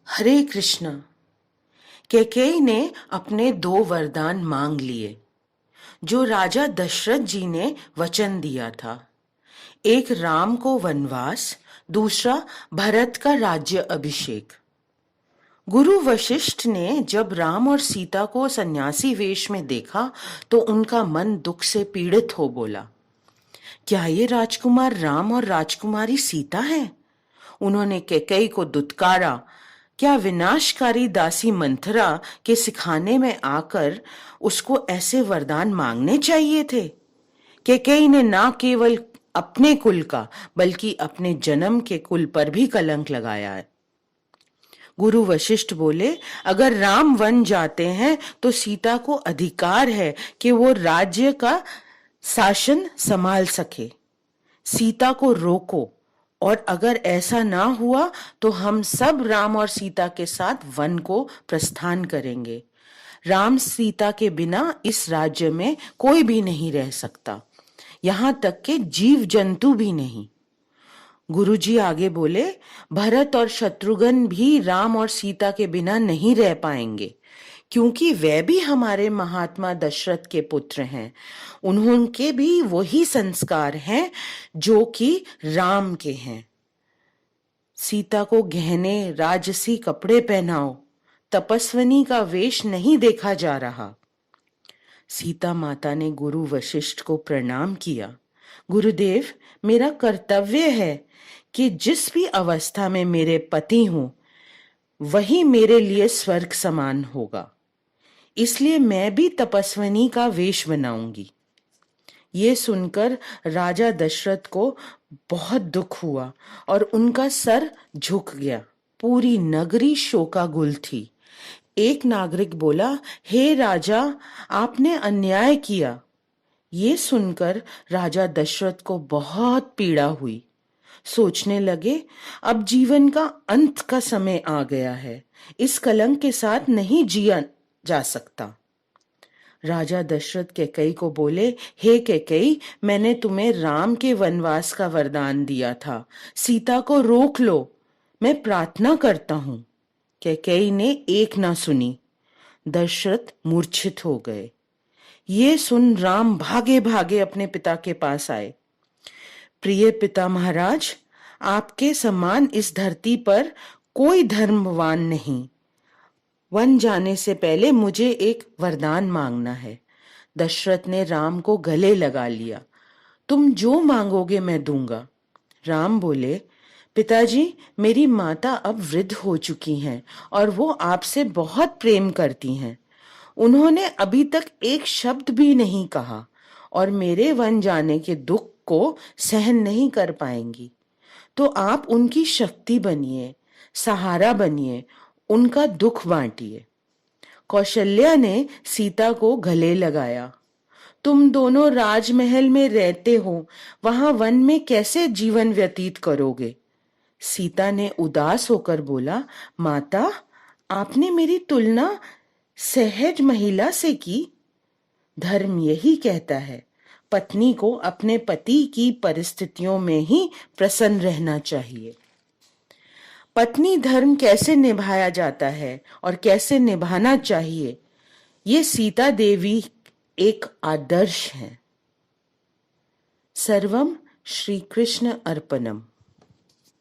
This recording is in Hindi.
हरे कृष्णा। कैकेयी ने अपने दो वरदान मांग लिए जो राजा दशरथ जी ने वचन दिया था। एक राम को वनवास, दूसरा भरत का राज्य अभिषेक। गुरु वशिष्ठ ने जब राम और सीता को सन्यासी वेश में देखा तो उनका मन दुख से पीड़ित हो बोला, क्या ये राजकुमार राम और राजकुमारी सीता हैं? उन्होंने कैकेयी को दुत्कारा, क्या विनाशकारी दासी मंथरा के सिखाने में आकर उसको ऐसे वरदान मांगने चाहिए थे? कैकेयी ने ना केवल अपने कुल का बल्कि अपने जन्म के कुल पर भी कलंक लगाया है। गुरु वशिष्ठ बोले, अगर राम वन जाते हैं तो सीता को अधिकार है कि वो राज्य का शासन संभाल सके। सीता को रोको, और अगर ऐसा ना हुआ तो हम सब राम और सीता के साथ वन को प्रस्थान करेंगे। राम सीता के बिना इस राज्य में कोई भी नहीं रह सकता, यहाँ तक कि जीव जंतु भी नहीं। गुरुजी आगे बोले, भरत और शत्रुघ्न भी राम और सीता के बिना नहीं रह पाएंगे, क्योंकि वे भी हमारे महात्मा दशरथ के पुत्र हैं। उन्होंने भी वही संस्कार हैं जो कि राम के हैं। सीता को गहने राजसी कपड़े पहनाओ, तपस्विनी का वेश नहीं देखा जा रहा। सीता माता ने गुरु वशिष्ठ को प्रणाम किया। गुरुदेव, मेरा कर्तव्य है कि जिस भी अवस्था में मेरे पति हों वही मेरे लिए स्वर्ग समान होगा, इसलिए मैं भी तपस्विनी का वेश बनाऊंगी। ये सुनकर राजा दशरथ को बहुत दुख हुआ और उनका सर झुक गया। पूरी नगरी शोकाकुल थी। एक नागरिक बोला, हे राजा, आपने अन्याय किया। ये सुनकर राजा दशरथ को बहुत पीड़ा हुई। सोचने लगे, अब जीवन का अंत का समय आ गया है, इस कलंक के साथ नहीं जिया जा सकता। राजा दशरथ कैकेयी को बोले, हे कैकेयी, मैंने तुम्हें राम के वनवास का वरदान दिया था, सीता को रोक लो, मैं प्रार्थना करता हूं। कैकेयी ने एक ना सुनी। दशरथ मूर्छित हो गए। ये सुन राम भागे भागे अपने पिता के पास आए। प्रिय पिता महाराज, आपके समान इस धरती पर कोई धर्मवान नहीं। वन जाने से पहले मुझे एक वरदान मांगना है। दशरथ ने राम को गले लगा लिया। तुम जो मांगोगे मैं दूंगा। राम बोले, पिताजी, मेरी माता अब वृद्ध हो चुकी हैं और वो आपसे बहुत प्रेम करती हैं। उन्होंने अभी तक एक शब्द भी नहीं कहा और मेरे वन जाने के दुख को सहन नहीं कर पाएंगी। तो आप उनकी शक्ति बनिए, सहारा बनिए, उनका दुख बांटिए। कौशल्या ने सीता को गले लगाया। तुम दोनों राजमहल में रहते हो, वहां वन में कैसे जीवन व्यतीत करोगे? सीता ने उदास होकर बोला, माता, आपने मेरी तुलना सहज महिला से की। धर्म यही कहता है, पत्नी को अपने पति की परिस्थितियों में ही प्रसन्न रहना चाहिए। पत्नी धर्म कैसे निभाया जाता है और कैसे निभाना चाहिए, ये सीता देवी एक आदर्श है। सर्वम श्री कृष्ण अर्पणम।